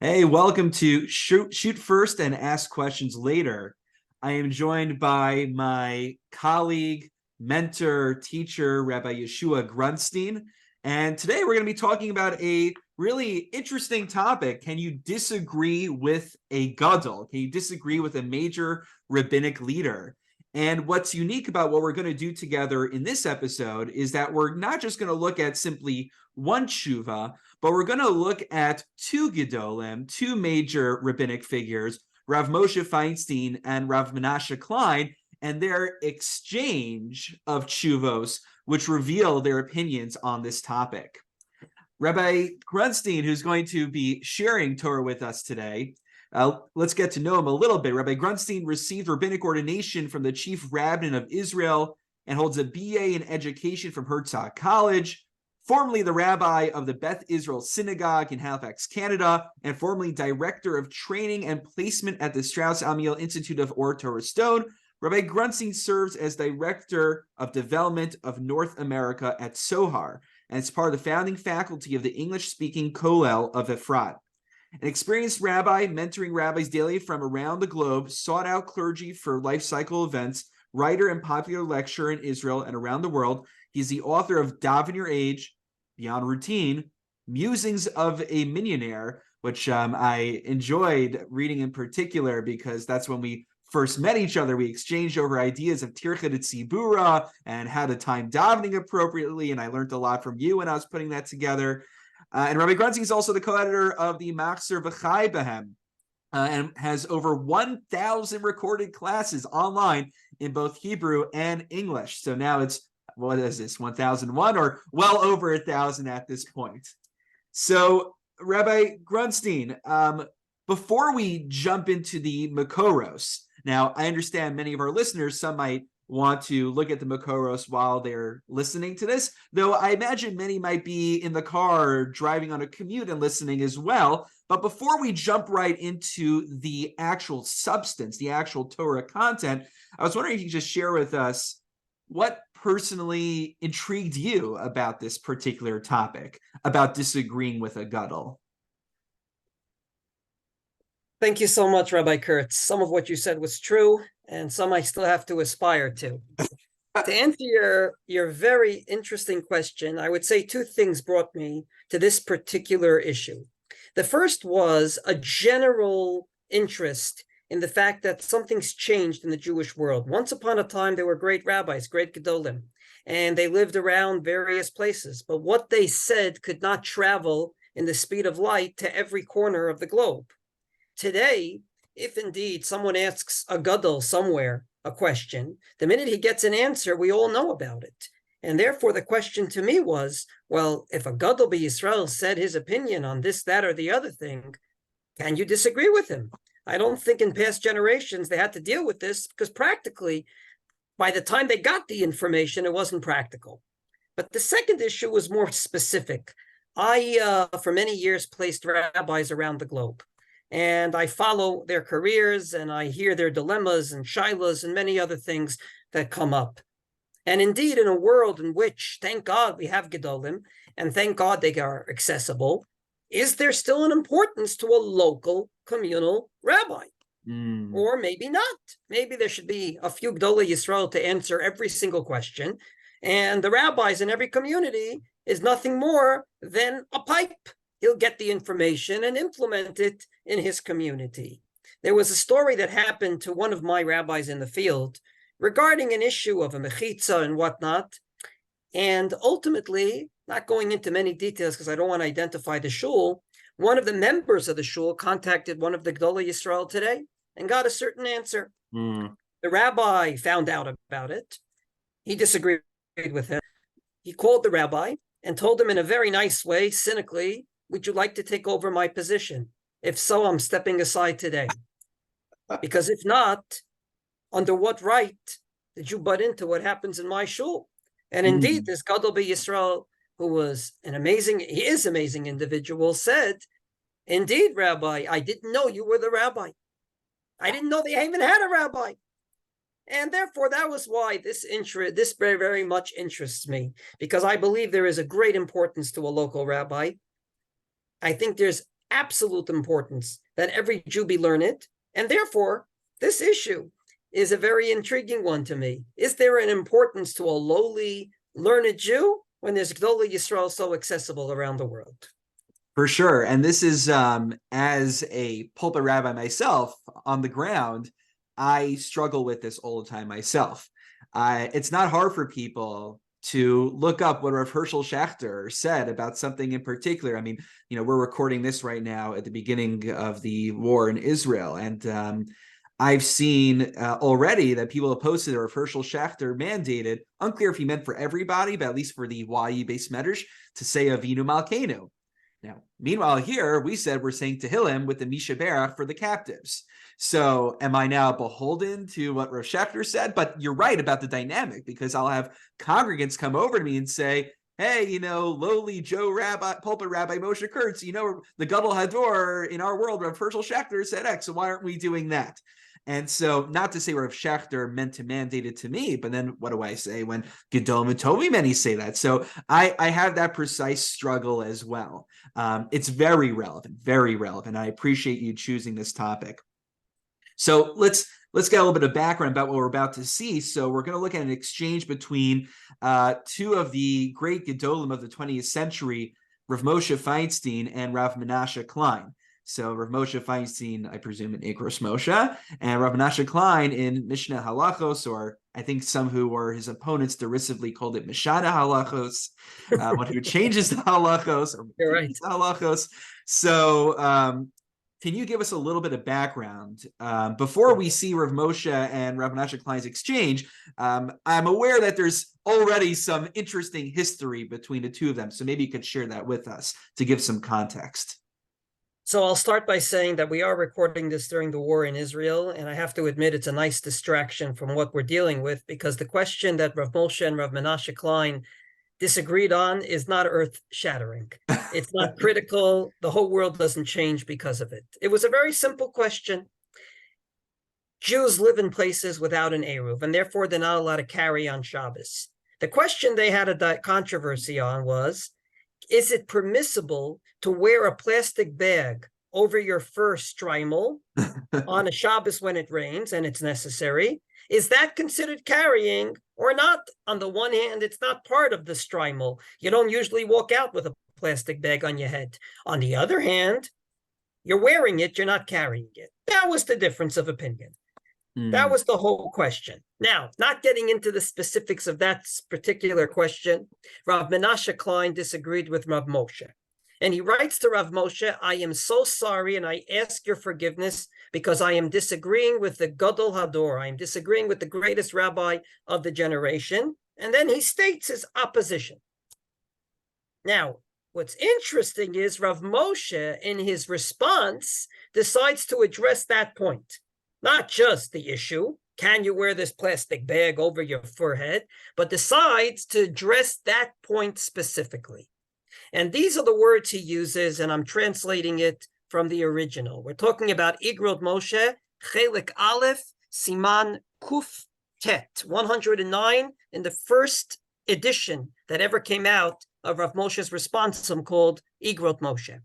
Hey, welcome to Shoot First and Ask Questions Later. I am joined by my colleague, mentor, teacher, Rabbi Yehoshua Grunstein. And today we're going to be talking about a really interesting topic. Can you disagree with a Gadol? Can you disagree with a major rabbinic leader? And what's unique about what we're going to do together in this episode is that we're not just going to look at simply one tshuva, but we're going to look at two Gedolim, two major rabbinic figures, Rav Moshe Feinstein and Rav Menashe Klein, and their exchange of tshuvos, which reveal their opinions on this topic. Rabbi Grunstein, who's going to be sharing Torah with us today, let's get to know him a little bit. Rabbi Grunstein received rabbinic ordination from the chief rabbin of Israel and holds a BA in education from Herzog College, formerly the rabbi of the Beth Israel Synagogue in Halifax, Canada, and formerly director of training and placement at the Strauss Amiel Institute of Or Torah Stone. Rabbi Grunstein serves as director of development of North America at Sohar, and is part of the founding faculty of the English-speaking Kollel of Efrat. An experienced rabbi, mentoring rabbis daily from around the globe, sought out clergy for life cycle events, writer and popular lecturer in Israel and around the world. He's the author of Daven Your Age, Beyond Routine, Musings of a Millionaire, which I enjoyed reading in particular because that's when we first met each other. We exchanged over ideas of Tircha de Tzibura and how to time davening appropriately, and I learned a lot from you when I was putting that together. And Rabbi Grunstein is also the co-editor of the Machzer V'chai Behem, and has over 1,000 recorded classes online in both Hebrew and English. So now it's, what is this, 1001 or well over 1,000 at this point. So Rabbi Grunstein, before we jump into the Makoros, now I understand many of our listeners, some might want to look at the Makoros while they're listening to this, though I imagine many might be in the car driving on a commute and listening as well. But before we jump right into the actual substance, the actual Torah content, I was wondering if you could just share with us what personally intrigued you about this particular topic, about disagreeing with a Gadol. Thank you so much, Rabbi Kurtz. Some of what you said was true, and some I still have to aspire to. To answer your very interesting question, I would say two things brought me to this particular issue. The first was a general interest in the fact that something's changed in the Jewish world. Once upon a time, there were great rabbis, great Gedolim, and they lived around various places. But what they said could not travel in the speed of light to every corner of the globe. Today, if indeed someone asks a Gadol somewhere a question, the minute he gets an answer, we all know about it. And therefore, the question to me was, well, if a Gadol b'Yisrael said his opinion on this, that, or the other thing, can you disagree with him? I don't think in past generations they had to deal with this because practically, by the time they got the information, it wasn't practical. But the second issue was more specific. I, for many years, placed rabbis around the globe. And I follow their careers and I hear their dilemmas and shilas and many other things that come up. And indeed, in a world in which, thank God, we have Gedolim, and thank God they are accessible, is there still an importance to a local communal rabbi? Or maybe not. Maybe there should be a few Gedolei Yisrael to answer every single question. And the rabbis in every community is nothing more than a pipe. He'll get the information and implement it in his community. There was a story that happened to one of my rabbis in the field regarding an issue of a mechitza and whatnot. And ultimately, not going into many details because I don't want to identify the shul, one of the members of the shul contacted one of the Gedolei Yisrael today and got a certain answer. The rabbi found out about it. He disagreed with him. He called the rabbi and told him in a very nice way, cynically, would you like to take over my position? If so, I'm stepping aside today. Because if not, under what right did you butt into what happens in my shul? And indeed, this Gadol b'Yisrael, who was he is amazing individual, said, indeed, Rabbi, I didn't know you were the rabbi. I didn't know they even had a rabbi. And therefore, that was why this very, very much interests me, because I believe there is a great importance to a local rabbi. I think there's absolute importance that every Jew be learned, and therefore this issue is a very intriguing one to me. Is there an importance to a lowly, learned Jew when there's Gadol Yisrael so accessible around the world? For sure. And this is, as a pulpit rabbi myself on the ground, I struggle with this all the time myself. It's not hard for people to look up what Rav Herschel Schachter said about something in particular. I mean, we're recording this right now at the beginning of the war in Israel. And I've seen already that people have posted that Rav Herschel Schachter mandated, unclear if he meant for everybody, but at least for the YU-based medrash, to say Avinu Malkeinu. Now, meanwhile, here we said we're saying Tehillim with the Misha Berach for the captives. So am I now beholden to what Rav Schachter said? But you're right about the dynamic, because I'll have congregants come over to me and say, hey, lowly Joe Rabbi, pulpit Rabbi Moshe Kurtz, the Gadol Hador in our world, Rav Herschel Schachter said X, so why aren't we doing that? And so, not to say Rav Schachter meant to mandate it to me, but then what do I say when Gadol Matovi many say that? So I have that precise struggle as well. It's very relevant. I appreciate you choosing this topic. So let's get a little bit of background about what we're about to see. So we're going to look at an exchange between two of the great Gedolim of the 20th century, Rav Moshe Feinstein and Rav Menashe Klein. So Rav Moshe Feinstein, I presume, in Igros Moshe, and Rav Menashe Klein in Mishneh Halachos, or I think some who were his opponents derisively called it Mishneh Halachos, one who changes the halachos, or You're right. the halachos. So can you give us a little bit of background before we see Rav Moshe and Rav Menashe Klein's exchange? I'm aware that there's already some interesting history between the two of them, so maybe you could share that with us to give some context. So I'll start by saying that we are recording this during the war in Israel, and I have to admit it's a nice distraction from what we're dealing with, because the question that Rav Moshe and Rav Menashe Klein disagreed on is not earth-shattering. It's not critical. The whole world doesn't change because of it. It was a very simple question. Jews live in places without an Eruv, and therefore they're not allowed to carry on Shabbos. The question they had a controversy on was, is it permissible to wear a plastic bag over your first shtreimel on a Shabbos when it rains and it's necessary? Is that considered carrying or not? On the one hand, it's not part of the shtreimel. You don't usually walk out with a plastic bag on your head. On the other hand, you're wearing it, you're not carrying it. That was the difference of opinion. That was the whole question. Now, not getting into the specifics of that particular question, Rav Menashe Klein disagreed with Rav Moshe. And he writes to Rav Moshe, I am so sorry and I ask your forgiveness because I am disagreeing with the Gadol Hador. I am disagreeing with the greatest rabbi of the generation. And then he states his opposition. Now, what's interesting is Rav Moshe, in his response, decides to address that point. Not just the issue, can you wear this plastic bag over your forehead, but decides to address that point specifically. And these are the words he uses, and I'm translating it from the original. We're talking about Igros Moshe, Chelik Aleph, Siman Kuf Tet, 109, in the first edition that ever came out of Rav Moshe's responsum called Igros Moshe.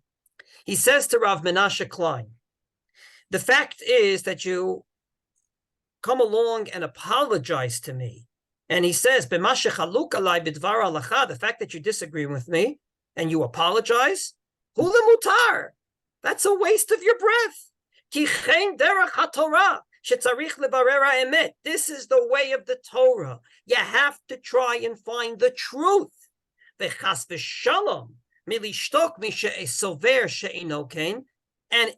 He says to Rav Menashe Klein, the fact is that you come along and apologize to me. And he says, the fact that you disagree with me and you apologize, hula mutar. That's a waste of your breath. This is the way of the Torah. You have to try and find the truth. And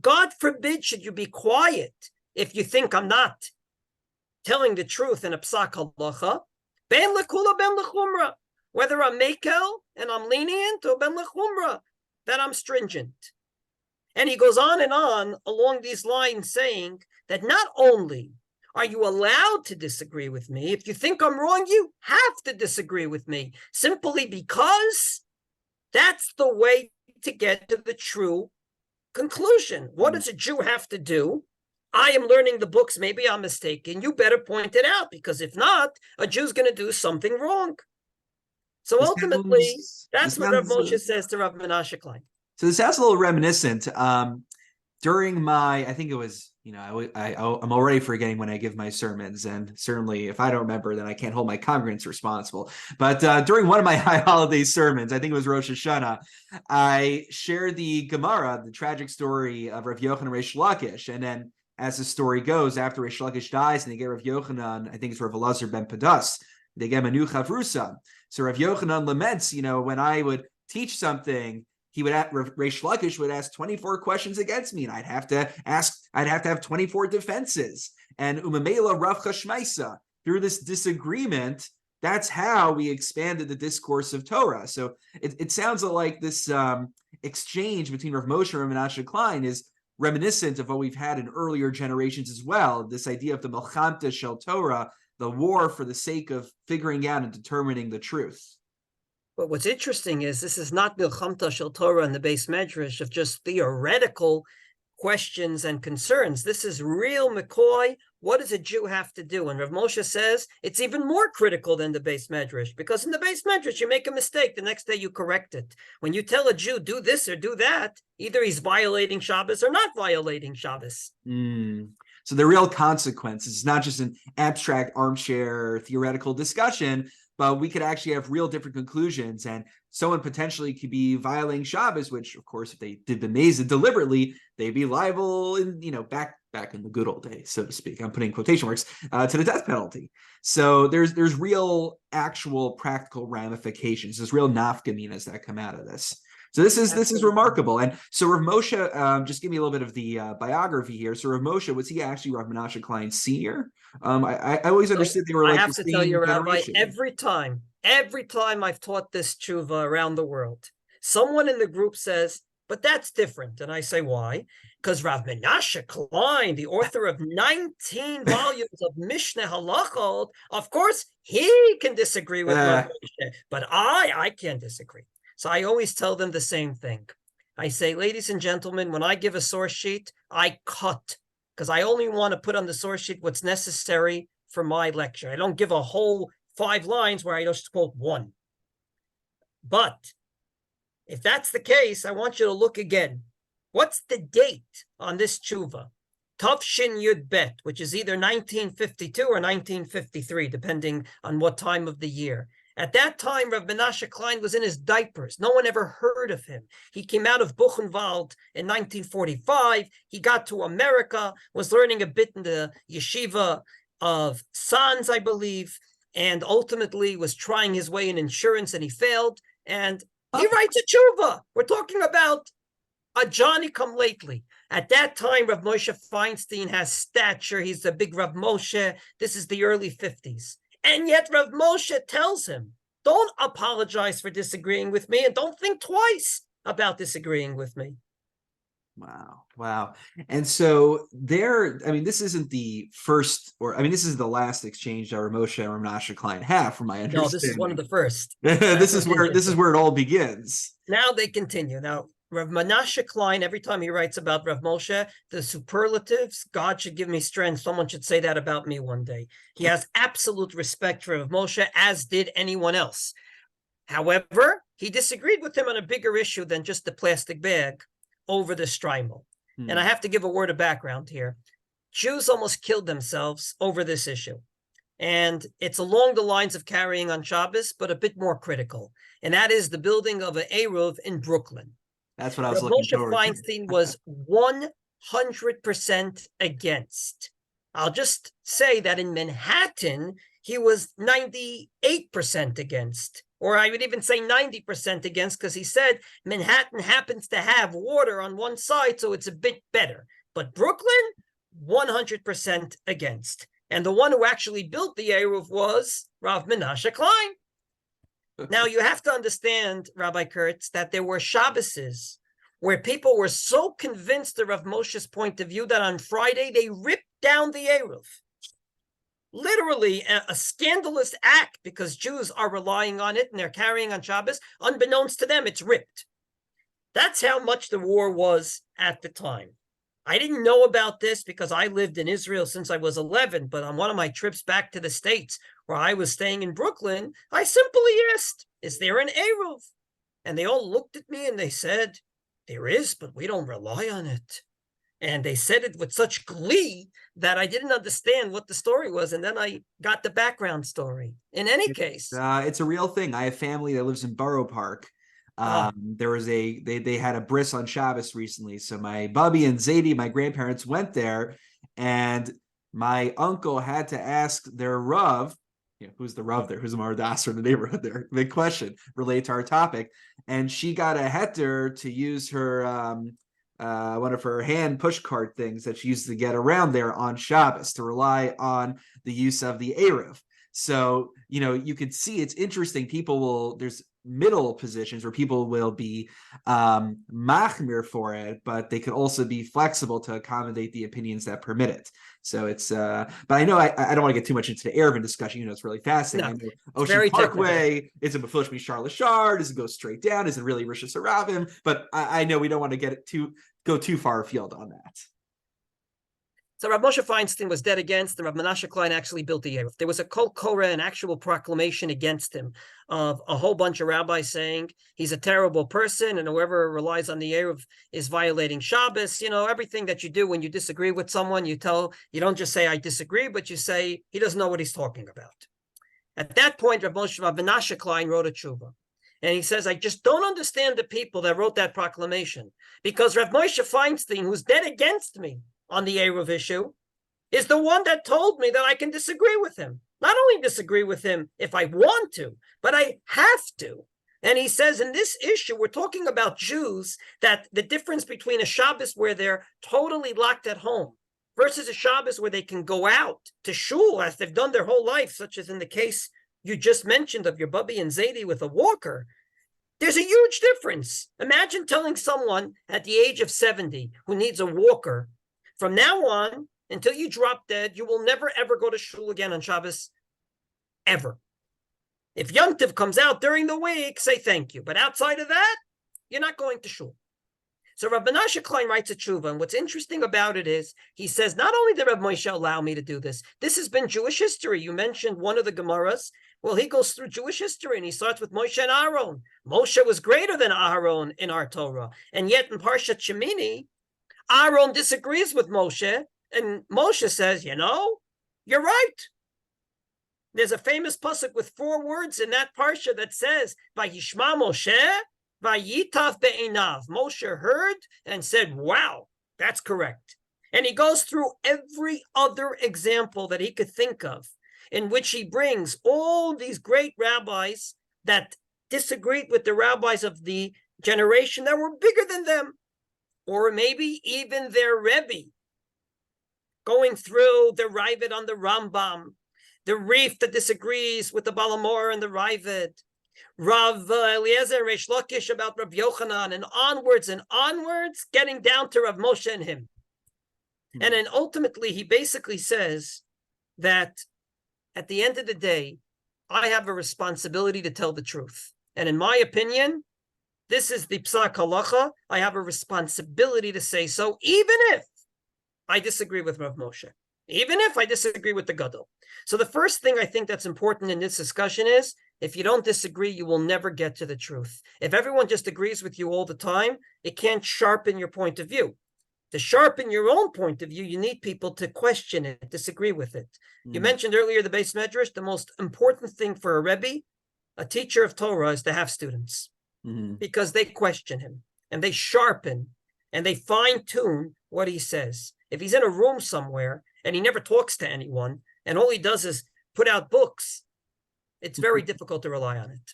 God forbid should you be quiet if you think I'm not telling the truth in a psak halacha. Ben lekula ben lechumra. Whether I'm mekel and I'm lenient, or ben lechumra, that I'm stringent. And he goes on and on along these lines saying that not only are you allowed to disagree with me, if you think I'm wrong, you have to disagree with me, simply because that's the way to get to the true conclusion. What does a Jew have to do? I am learning the books. Maybe I'm mistaken. You better point it out, because if not, a Jew's going to do something wrong. So ultimately, that's what Rav Moshe says to Rav Menashe Klein. So this sounds a little reminiscent. During my, I think it was, I'm already forgetting when I give my sermons, and certainly if I don't remember, then I can't hold my congregants responsible. But during one of my high holiday sermons, I think it was Rosh Hashanah, I shared the Gemara, the tragic story of Rav Yochanan and Reish Lakish, and then as the story goes, after Reish Lakish dies, and they get Rav Yochanan, I think it's Rav Elazar ben Padas, they get Manu Chavrusa. So Rav Yochanan laments, when I would teach something, he would Reish Lakish would ask 24 questions against me, and I'd have to have 24 defenses. And Umamela Rav Chashmaisa, through this disagreement, that's how we expanded the discourse of Torah. So it sounds like this exchange between Rav Moshe and Menashe Klein is reminiscent of what we've had in earlier generations as well. This idea of the Melchamta Shel Torah, the war for the sake of figuring out and determining the truth. But what's interesting is this is not Milchamta Shel Torah in the base medrash of just theoretical questions and concerns. This is real McCoy. What does a Jew have to do? And Rav Moshe says it's even more critical than the base medrash, because in the base medrash, you make a mistake, the next day you correct it. When you tell a Jew, do this or do that, either he's violating Shabbos or not violating Shabbos. So the real consequences, it's not just an abstract armchair theoretical discussion, but we could actually have real different conclusions, and someone potentially could be violating Shabbos, which, of course, if they did the Mesa deliberately, they'd be liable in, back in the good old days, so to speak. I'm putting quotation marks to the death penalty. So there's real, actual, practical ramifications. There's real nafkaminas that come out of this. So this is remarkable. And so Rav Moshe, just give me a little bit of the biography here. So Rav Moshe, was he actually Rav Menashe Klein Sr.? I always understood they were like I have to tell you, Rabbi, generation. every time I've taught this tshuva around the world, someone in the group says, but that's different. And I say, why? Because Rav Menashe Klein, the author of 19 volumes of Mishneh Halachos, of course, he can disagree with Rav Moshe, but I can't disagree. So I always tell them the same thing. I say, ladies and gentlemen, when I give a source sheet, I cut, because I only want to put on the source sheet what's necessary for my lecture. I don't give a whole 5 lines where I just quote one. But if that's the case, I want you to look again. What's the date on this tshuva? Tav Shin Yud Bet, which is either 1952 or 1953, depending on what time of the year. At that time, Rav Menashe Klein was in his diapers. No one ever heard of him. He came out of Buchenwald in 1945. He got to America, was learning a bit in the yeshiva of Sanz, I believe, and ultimately was trying his way in insurance, and he failed. And he writes a tshuva. We're talking about a Johnny come lately. At that time, Rav Moshe Feinstein has stature. He's the big Rav Moshe. This is the early 50s. And yet Rav Moshe tells him, don't apologize for disagreeing with me, and don't think twice about disagreeing with me. Wow. And so this isn't the first, this is the last exchange that Rav Moshe and Rav Menashe Klein have, from my understanding. No, this is one of the first. This is where it all begins. Now they continue. Now, Rav Menashe Klein, every time he writes about Rav Moshe, the superlatives, God should give me strength. Someone should say that about me one day. He has absolute respect for Rav Moshe, as did anyone else. However, he disagreed with him on a bigger issue than just the plastic bag over the shtreimel. And I have to give a word of background here. Jews almost killed themselves over this issue. And it's along the lines of carrying on Shabbos, but a bit more critical. And that is the building of an Eruv in Brooklyn. That's what I was looking forward to. Moshe Feinstein was 100% against. I'll just say that in Manhattan, he was 98% against. Or I would even say 90% against, because he said Manhattan happens to have water on one side, so it's a bit better. But Brooklyn, 100% against. And the one who actually built the Eruv was Rav Menashe Klein. Now, you have to understand, Rabbi Kurtz, that there were Shabboses where people were so convinced of Rav Moshe's point of view that on Friday they ripped down the Eruv. Literally a scandalous act, because Jews are relying on it and they're carrying on Shabbos. Unbeknownst to them, it's ripped. That's how much the war was at the time. I didn't know about this because I lived in Israel since I was 11, but on one of my trips back to the States, where I was staying in Brooklyn, I simply asked, is there an Eruv? And they all looked at me and they said, there is, but we don't rely on it. And they said it with such glee that I didn't understand what the story was. And then I got the background story. In any case. It's a real thing. I have family that lives in Borough Park. There was they had a bris on Shabbos recently. So my Bubby and Zadie, my grandparents, went there, and my uncle had to ask their Rav, who's the Rav there, who's the Mardas in the neighborhood there, big question related to our topic. And she got a heter to use her one of her hand push cart things that she used to get around there on Shabbos, to rely on the use of the Erev. So, you could see it's interesting. There's middle positions where people will be machmir for it, but they could also be flexible to accommodate the opinions that permit it. So it's, but I know I don't want to get too much into the Erevin discussion. It's really fascinating. No, I know Ocean Parkway, is it Mefilish Mishar Lashar? Does it go straight down? Is it really Rishus Haravim? But I know we don't want to go too far afield on that. So Rabbi Moshe Feinstein was dead against, and Rabbi Menashe Klein actually built the Erev. There was a kol koreh, an actual proclamation against him, of a whole bunch of rabbis saying he's a terrible person, and whoever relies on the Erev is violating Shabbos. Everything that you do when you disagree with someone, you don't just say I disagree, but you say he doesn't know what he's talking about. At that point, Rabbi Menashe Klein wrote a tshuva. And he says, I just don't understand the people that wrote that proclamation, because Rav Moshe Feinstein, who's dead against me on the Erev issue, is the one that told me that I can disagree with him. Not only disagree with him if I want to, but I have to. And he says, in this issue, we're talking about Jews, that the difference between a Shabbos where they're totally locked at home versus a Shabbos where they can go out to shul as they've done their whole life, such as in the case you just mentioned of your Bubby and Zadie with a walker. There's a huge difference. Imagine telling someone at the age of 70 who needs a walker, from now on, until you drop dead, you will never, ever go to shul again on Shabbos, ever. If Yom Tov comes out during the week, say thank you. But outside of that, you're not going to shul. So Rabbi Menashe Klein writes a tshuva, and what's interesting about it is, he says, not only did Rabbi Moshe allow me to do this, this has been Jewish history. You mentioned one of the Gemaras. Well, he goes through Jewish history, and he starts with Moshe and Aaron. Moshe was greater than Aaron in our Torah. And yet in Parshat Shemini, Aaron disagrees with Moshe, and Moshe says, you're right. There's a famous pasuk with 4 words in that parsha that says, Vayishma Moshe, Vayitav be'einav. Moshe heard and said, wow, that's correct. And he goes through every other example that he could think of, in which he brings all these great rabbis that disagreed with the rabbis of the generation that were bigger than them, or maybe even their Rebbe, going through the Ravid on the Rambam, the Rif that disagrees with the Balamor and the Ravid, Rav Eliezer Reish Lakish about Rav Yochanan, and onwards, getting down to Rav Moshe and him. And then ultimately, he basically says that at the end of the day, I have a responsibility to tell the truth. And in my opinion, this is the Psak Halacha. I have a responsibility to say so, even if I disagree with Rav Moshe, even if I disagree with the Gadol. So the first thing I think that's important in this discussion is, if you don't disagree, you will never get to the truth. If everyone just agrees with you all the time, it can't sharpen your point of view. To sharpen your own point of view, you need people to question it, disagree with it. You mentioned earlier the Beis Medrash. The most important thing for a Rebbe, a teacher of Torah, is to have students. Because they question him, and they sharpen, and they fine-tune what he says. If he's in a room somewhere, and he never talks to anyone, and all he does is put out books, it's very difficult to rely on it.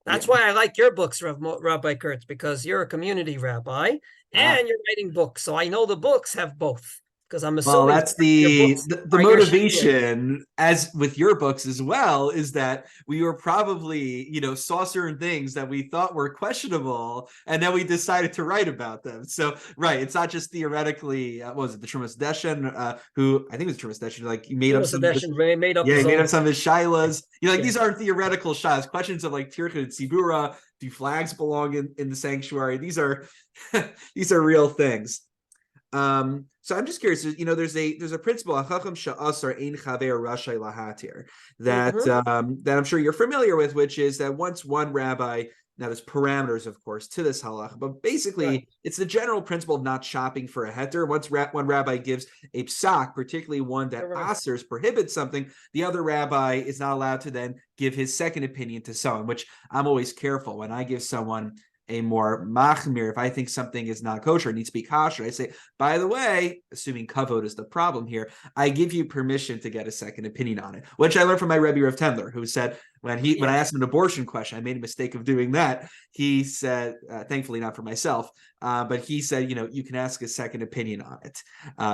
That's why I like your books, Rabbi Kurtz, because you're a community rabbi, and you're writing books. So I know the books have both. Because I'm assuming that's the motivation, as with your books as well, is that we were probably, saw certain things that we thought were questionable, and then we decided to write about them. So, right, it's not just theoretically, what was it, the Trumas Deshen, who, I think it was Trumas Deshen, like, he made up some of his shilas. These aren't theoretical shilas. Questions of like Tirchut Tzibura, do flags belong in the sanctuary? These are real things. So I'm just curious, there's a principle that I'm sure you're familiar with, which is that once one rabbi Now, there's parameters, of course, to this halacha, but basically, it's the general principle of not shopping for a heter. Once one rabbi gives a psak, particularly one that asers prohibits something, the other rabbi is not allowed to then give his second opinion to someone, which I'm always careful when I give someone a more machmir. If I think something is not kosher, it needs to be kosher, I say, by the way, assuming kavod is the problem here, I give you permission to get a second opinion on it, which I learned from my Rebbe Rav Tendler, who said when I asked him an abortion question, I made a mistake of doing that. He said, thankfully not for myself, but he said, you can ask a second opinion on it,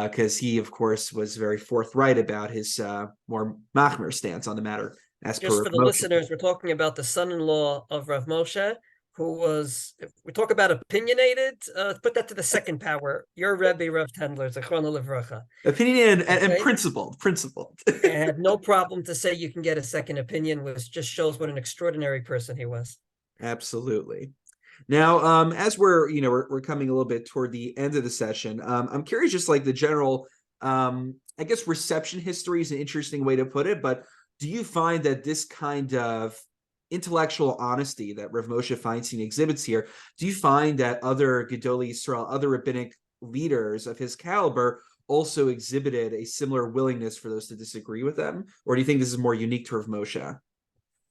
because he, of course, was very forthright about his more machmir stance on the matter. Just for the listeners, we're talking about the son-in-law of Rav Moshe, who was, if we talk about opinionated, put that to the second power. Your Rebbe, Rav Tendler, Zechron Livracha. Opinionated and principled. And had no problem to say you can get a second opinion, which just shows what an extraordinary person he was. Absolutely. Now, as we're coming a little bit toward the end of the session, I'm curious, just like the general, I guess reception history is an interesting way to put it, but do you find that this kind of intellectual honesty that Rav Moshe Feinstein exhibits here, do you find that other Gedolei Yisrael, other rabbinic leaders of his caliber also exhibited a similar willingness for those to disagree with them? Or do you think this is more unique to Rav Moshe?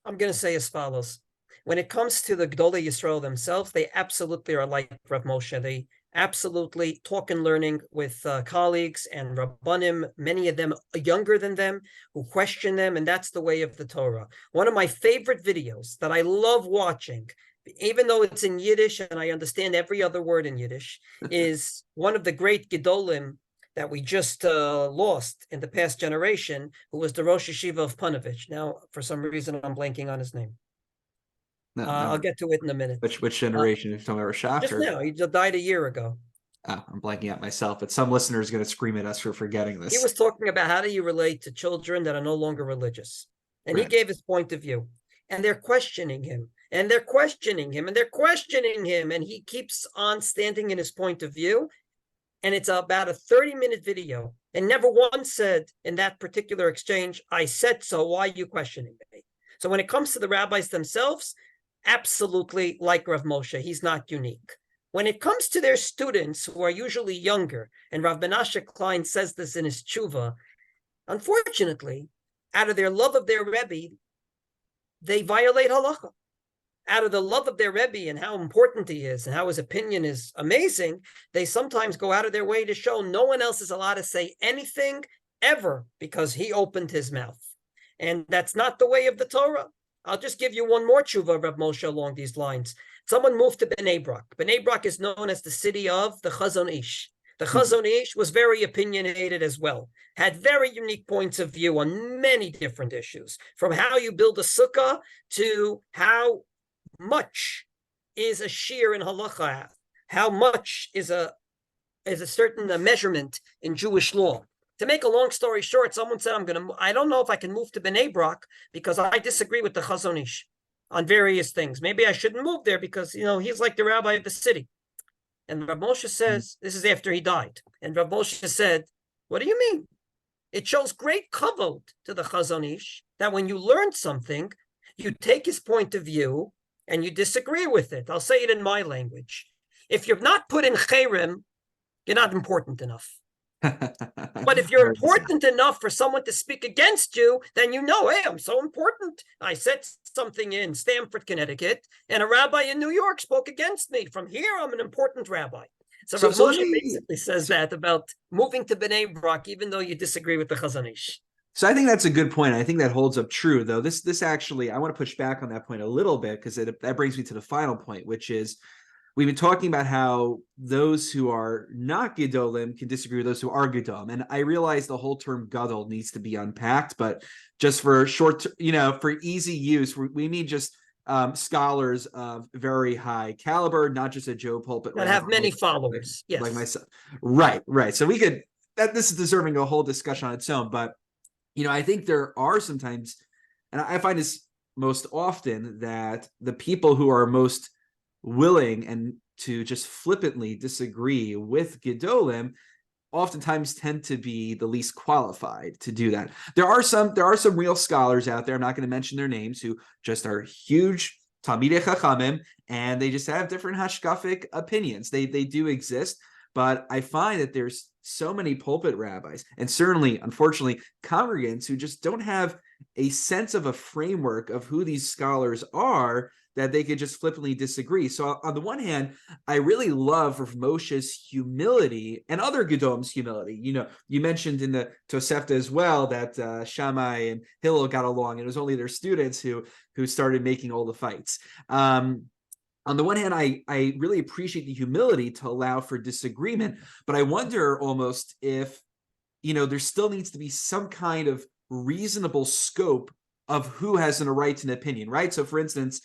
I'm going to say as follows. When it comes to the Gadol Yisrael themselves, they absolutely are like Rav Moshe. They absolutely talk and learning with colleagues and rabbanim, many of them younger than them, who question them, and that's the way of the Torah. One of my favorite videos that I love watching, even though it's in Yiddish and I understand every other word in Yiddish, is one of the great Gedolim that we just lost in the past generation, who was the Rosh Yeshiva of Punovich. Now, for some reason, I'm blanking on his name. No. I'll get to it in a minute. Which generation? If talking about Rashach? Just now, he died a year ago. Oh, I'm blanking out myself, but some listeners are going to scream at us for forgetting this. He was talking about how do you relate to children that are no longer religious. And he gave his point of view. And they're questioning him. And they're questioning him. And they're questioning him. And he keeps on standing in his point of view. And it's about a 30-minute video. And never once said in that particular exchange, I said so, why are you questioning me? So when it comes to the rabbis themselves, absolutely like Rav Moshe, he's not unique. When it comes to their students, who are usually younger, and Rav Menashe Klein says this in his tshuva, unfortunately, out of their love of their Rebbe, they violate halacha. Out of the love of their Rebbe and how important he is and how his opinion is amazing, they sometimes go out of their way to show no one else is allowed to say anything ever because he opened his mouth. And that's not the way of the Torah. I'll just give you one more tshuva of Rav Moshe along these lines. Someone moved to Bnei Brak. Bnei Brak is known as the city of the Chazon Ish. The Chazon Ish was very opinionated as well, had very unique points of view on many different issues, from how you build a sukkah to how much is a shear in halacha, how much is a certain measurement in Jewish law. To make a long story short, someone said, I don't know if I can move to Bnei Brak because I disagree with the Chazon Ish on various things. Maybe I shouldn't move there because, he's like the rabbi of the city. And Rav Moshe says, this is after he died. And Rav Moshe said, what do you mean? It shows great kavod to the Chazon Ish that when you learn something, you take his point of view and you disagree with it. I'll say it in my language. If you're not put in cherem, you're not important enough. But if you're important enough for someone to speak against you, then hey, I'm so important. I said something in Stamford, Connecticut, and a rabbi in New York spoke against me. From here, I'm an important rabbi. So Rav Moshe basically says that about moving to Bnei Brak, even though you disagree with the Chazon Ish. So I think that's a good point. I think that holds up true, though. This actually, I want to push back on that point a little bit because that brings me to the final point, which is we've been talking about how those who are not Gedolim can disagree with those who are Gedolim. And I realize the whole term Gadol needs to be unpacked, but just for for easy use, we mean just scholars of very high caliber, not just a Joe pulpit. That have many followers. Yes. Like myself. Right. So we could, this is deserving a whole discussion on its own, but I think there are sometimes, and I find this most often, that the people who are most willing and to just flippantly disagree with Gedolim oftentimes tend to be the least qualified to do that. There are some real scholars out there, I'm not going to mention their names, who just are huge Talmidei Chachamim, and they just have different hashkafic opinions. They do exist, but I find that there's so many pulpit rabbis, and certainly, unfortunately, congregants who just don't have a sense of a framework of who these scholars are, that they could just flippantly disagree. So on the one hand, I really love Rav Moshe's humility and other Gedom's humility. You mentioned in the Tosefta as well that Shammai and Hillel got along, and it was only their students who started making all the fights. On the one hand, I really appreciate the humility to allow for disagreement, but I wonder almost if, there still needs to be some kind of reasonable scope of who has a right to an opinion, right? So for instance,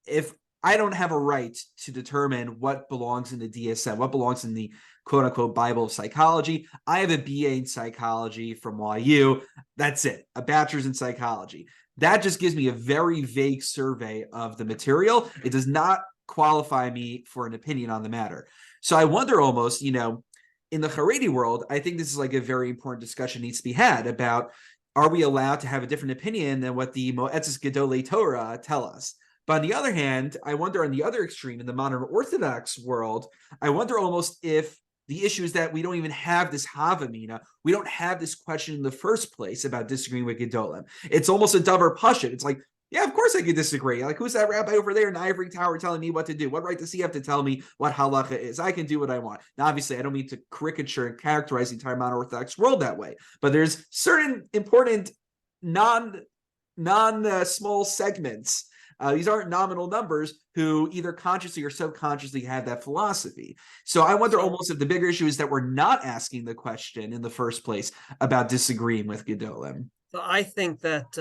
if I don't have a right to determine what belongs in the DSM, what belongs in the quote unquote Bible of psychology, I have a BA in psychology from YU. That's it, a bachelor's in psychology. That just gives me a very vague survey of the material. It does not qualify me for an opinion on the matter. So I wonder almost, in the Haredi world, I think this is like a very important discussion needs to be had about, are we allowed to have a different opinion than what the Moetzes Gedolei Torah tell us? But on the other hand, I wonder on the other extreme, in the modern Orthodox world, I wonder almost if the issue is that we don't even have this Havamina. We don't have this question in the first place about disagreeing with Gedolim. It's almost a davar pashut. It's like, yeah, of course I could disagree. Like, who's that rabbi over there in the ivory tower telling me what to do? What right does he have to tell me what halacha is? I can do what I want. Now, obviously, I don't mean to caricature and characterize the entire modern Orthodox world that way, but there's certain important non-small segments. These aren't nominal numbers who either consciously or subconsciously have that philosophy. So I wonder almost if the bigger issue is that we're not asking the question in the first place about disagreeing with Gedolim. So I think that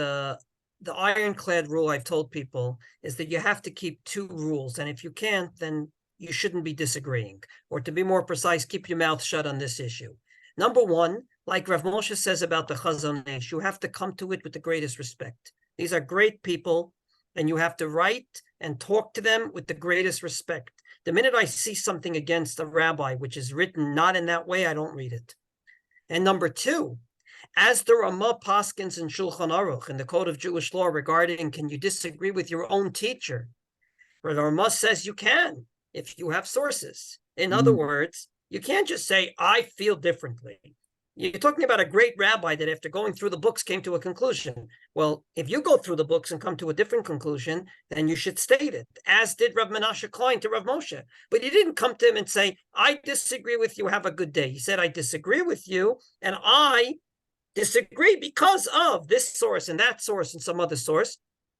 the ironclad rule I've told people is that you have to keep two rules. And if you can't, then you shouldn't be disagreeing. Or to be more precise, keep your mouth shut on this issue. Number one, like Rav Moshe says about the Chazon Ish, you have to come to it with the greatest respect. These are great people, and you have to write and talk to them with the greatest respect. The minute I see something against a rabbi which is written not in that way, I don't read it. And number two, as the Ramah Paskins in Shulchan Aruch, in the Code of Jewish Law, regarding can you disagree with your own teacher, where the Ramah says you can if you have sources. In other words, you can't just say, I feel differently. You're talking about a great rabbi that after going through the books came to a conclusion. Well, if you go through the books and come to a different conclusion, then you should state it, as did Rav Menashe Klein to Rav Moshe. But he didn't come to him and say, I disagree with you, have a good day. He said, I disagree with you, and I disagree because of this source and that source and some other source.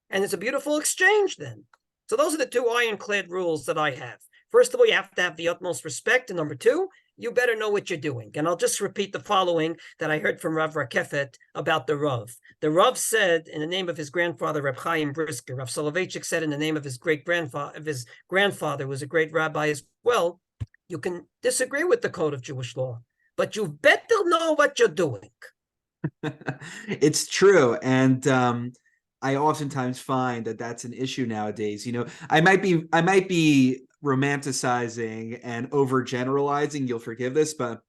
And it's a beautiful exchange then. So those are the two ironclad rules that I have. First of all, you have to have the utmost respect. And number two, you better know what you're doing. And I'll just repeat the following that I heard from Rav Rakefet about the Rav. The Rav said in the name of his grandfather, Reb Chaim Brisker. Rav Soloveitchik said in the name of his grandfather, who was a great rabbi as well, you can disagree with the Code of Jewish Law, but you better know what you're doing. It's true. And I oftentimes find that that's an issue nowadays. I might be romanticizing and overgeneralizing. You'll forgive this, but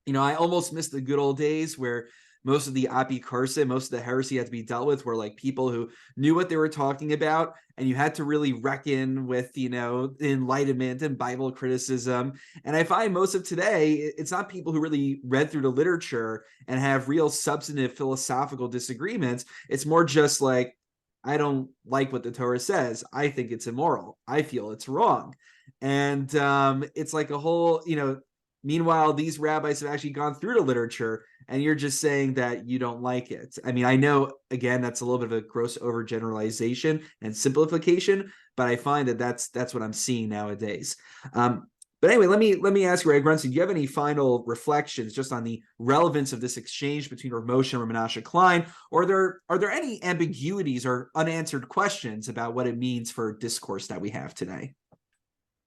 I almost miss the good old days where most of the apikursa, most of the heresy had to be dealt with were like people who knew what they were talking about, and you had to really reckon with, enlightenment and Bible criticism. And I find most of today, it's not people who really read through the literature and have real substantive philosophical disagreements. It's more just like, I don't like what the Torah says. I think it's immoral. I feel it's wrong. And it's like a whole, meanwhile, these rabbis have actually gone through the literature, and you're just saying that you don't like it. I mean, I know, again, that's a little bit of a gross overgeneralization and simplification, but I find that that's what I'm seeing nowadays. But anyway, let me ask you, Rabbi Grunstein, do you have any final reflections just on the relevance of this exchange between Rav Moshe and Menashe Klein? Or are there any ambiguities or unanswered questions about what it means for discourse that we have today?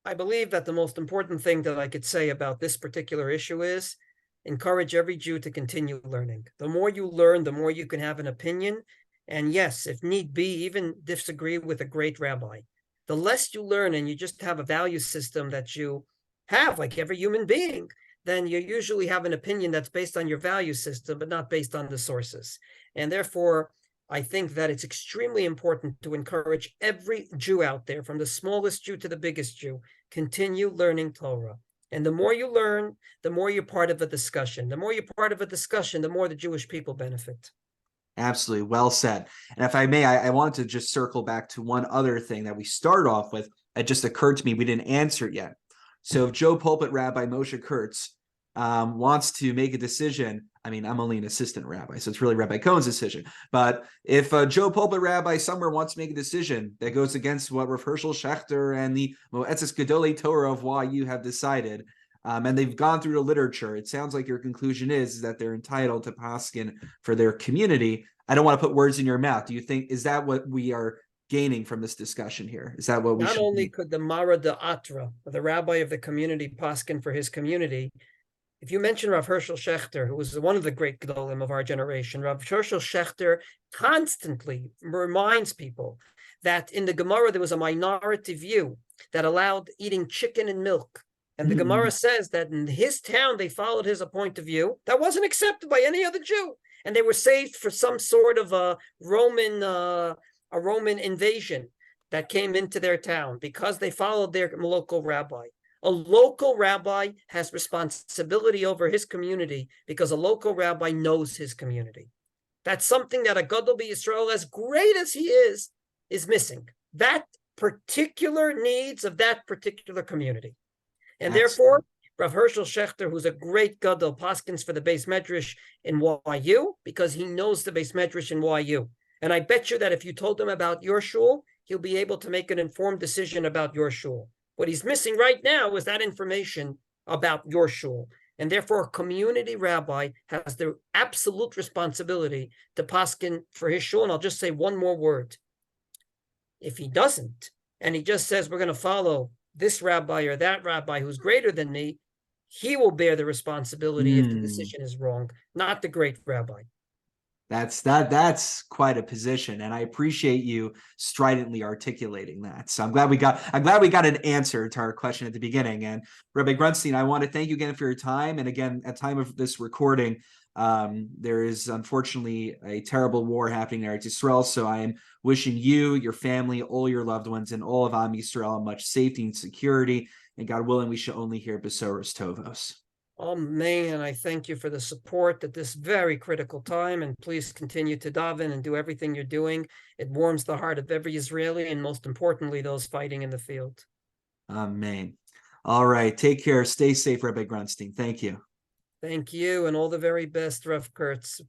I believe that the most important thing that I could say about this particular issue is encourage every Jew to continue learning. The more you learn, the more you can have an opinion. And yes, if need be, even disagree with a great rabbi. The less you learn and you just have a value system that you have, like every human being, then you usually have an opinion that's based on your value system, but not based on the sources. And therefore, I think that it's extremely important to encourage every Jew out there, from the smallest Jew to the biggest Jew, continue learning Torah. And the more you learn, the more you're part of a discussion. The more you're part of a discussion, the more the Jewish people benefit. Absolutely. Well said. And if I may, I wanted to just circle back to one other thing that we started off with. It just occurred to me we didn't answer it yet. So if Joe Pulpit Rabbi Moshe Kurtz wants to make a decision, I mean, I'm only an assistant rabbi, so it's really Rabbi Cohen's decision. But if Joe Pulpit Rabbi somewhere wants to make a decision that goes against what Rav Hershel Schachter and the Moetzes Gedolei Torah of YU have decided, and they've gone through the literature, it sounds like your conclusion is that they're entitled to paskin for their community. I don't want to put words in your mouth. Do you think, is that what we are gaining from this discussion here? Is that what we Not should only be? could the Mara de Atra, the rabbi of the community, paskin for his community, if you mention Rav Hershel Schachter, who was one of the great Gadolim of our generation, Rav Hershel Schachter constantly reminds people that in the Gemara there was a minority view that allowed eating chicken and milk. And the Gemara says that in his town they followed his point of view that wasn't accepted by any other Jew, and they were saved for some sort of a Roman invasion that came into their town because they followed their local rabbi. A local rabbi has responsibility over his community because a local rabbi knows his community. That's something that a Gadol B'Yisrael, as great as he is missing. That particular needs of that particular community. And therefore, Rav Hershel Schachter, who's a great Gadol, paskins for the Beis Medrash in YU because he knows the Beis Medrash in YU. And I bet you that if you told him about your shul, he'll be able to make an informed decision about your shul. What he's missing right now is that information about your shul. And therefore, a community rabbi has the absolute responsibility to paskin for his shul. And I'll just say one more word. If he doesn't, and he just says, we're going to follow this rabbi or that rabbi who's greater than me, he will bear the responsibility if the decision is wrong, not the great rabbi. That's quite a position, and I appreciate you stridently articulating that. So I'm glad we got an answer to our question at the beginning. And Rabbi Grunstein, I want to thank you again for your time. And again, at time of this recording, there is unfortunately a terrible war happening in Eretz Yisrael. So I am wishing you, your family, all your loved ones, and all of Am Yisrael much safety and security. And God willing, we shall only hear Besoros Tovos. Oh man, I thank you for the support at this very critical time, and please continue to daven and do everything you're doing. It warms the heart of every Israeli, and most importantly, those fighting in the field. Amen. All right, take care. Stay safe, Rabbi Grunstein. Thank you. Thank you, and all the very best, Rav Kurtz.